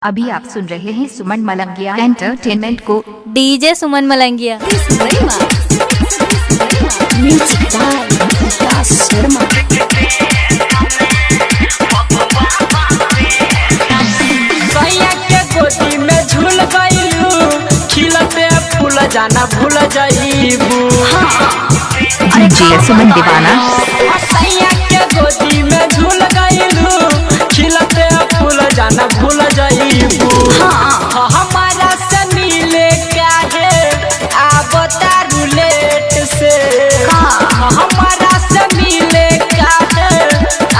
अभी आप सुन रहे हैं सुमन मलंगिया एंटरटेनमेंट को। डीजे सुमन मलंगिया। भैया के गोदी में झूल गईलू, खिलते फूल जाना भूल जाइबू। डीजे सुमन दीवाना। भैया के गोदी में झूल गईलू, खिलते फूल जाना भूल जाइबू। हमारा से मिले काहे आवता रूलेट से, हमारा से मिले काहे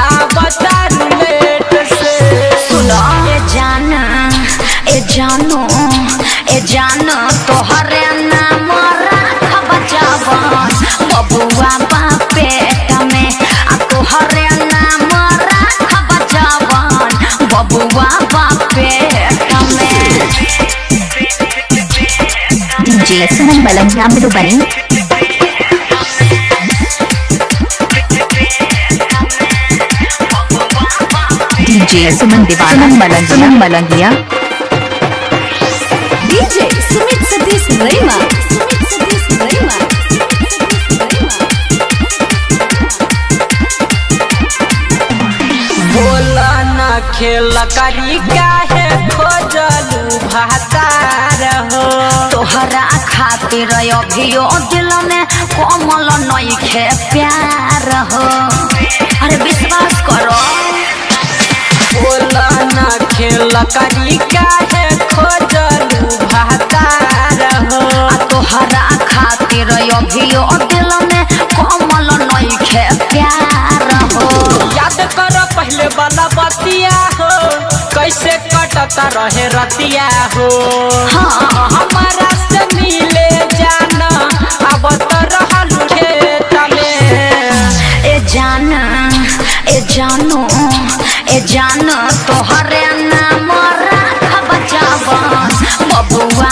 आवता रूलेट से। ए जानो तोहरे नाम राखब जवान बबुआ पेट में, आ तोहरे नाम राखब जवान बबुआ पेट में। डीजे सुमन मलंगिया मधुबनी। डीजे सुमन दीवाना मलंगिया। डीजे सुमित सतीश रैमा। बोला न खेल करी काहे खोजलू भातार हो। तोहरा खातिर अभियो दिल में कोमल नइखे प्यार हो, अरे विश्वास करो। बोला न खेल करी काहे खोजलू भातार हो। तोहरा खातिर अभियो दिल में कोमल नइखे प्यार हो। याद करो पहले वाला बतिया हो, कैसे कटता रहे रतिया हो। हमारा से मिले जाना अब तो रहलू खेत में। ए जानो तोहरे नाम राखब जवान बबुआ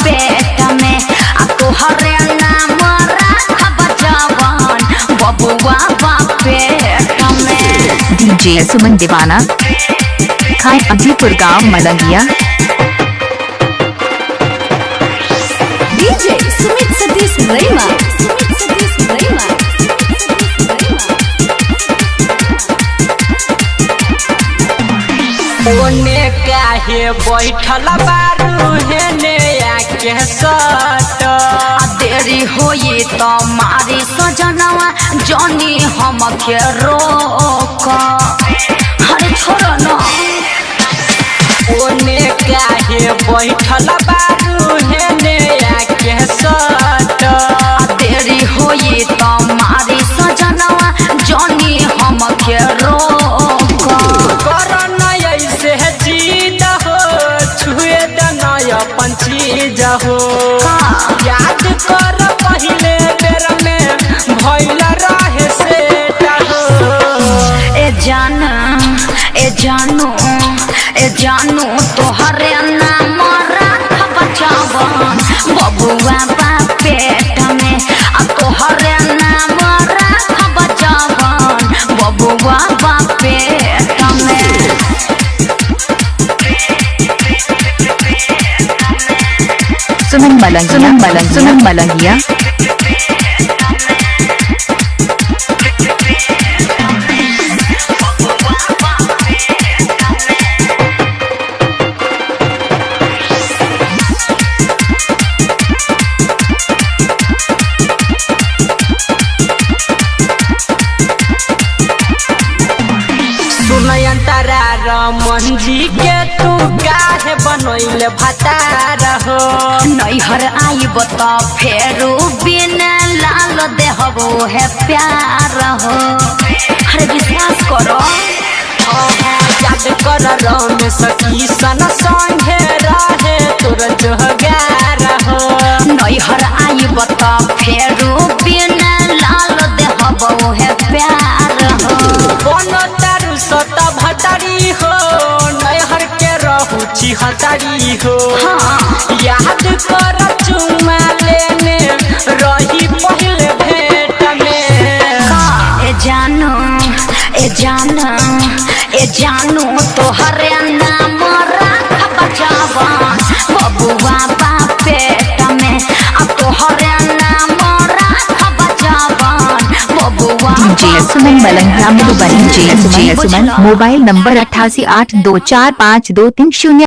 पेट में, आ तोहरे नाम राखब जवान बबुआ पेट में। डीजे सुमन दीवाना। खाए अजीपुर गांव मलंगिया। डीजे सुमित सतीश रैमा। ओने काहे बैठल बारू हेने आके सट। देरी होई तो मारी सजनवा जनी हमके रोक, अरे छोड़ो न। ओने काहे बैठल बारू हेने आके सट। देरी होई तो मारी सजनवा जनी हमके रोक। करन ऐसे जीत हो, छुए दनय अपन चीज हो। याद कर पहिले बेर में भइल रहे सेट हो। ए जानू तोहरे नाम राखब जवान बबुआ पेट में, आ तोहरे नाम राखब जवान बबुआ पेट में। सुमन मलंगिया। सुनयंतरा रमन जी के तू काहे बनैले भतार हो। नैहर आइब तो फेरू बिन लाल देहबो है प्यार हो, अरे विश्वास करो। याद कर रमेश किशन संगे रहे तोर जोगार हो। नैहर आइब तो फेरू बिन लाल देहबो है प्यार हो। कोनो तारू सत भतारी हो, नैहर के रहू छिहतारी हो। याद कर चुमा लेने रही पहले भेट में। ए जानो तोहरे नाम राखब जय सुमन मलंगिया मधुबनी। जय सुमन मोबाइल नंबर 8882452330।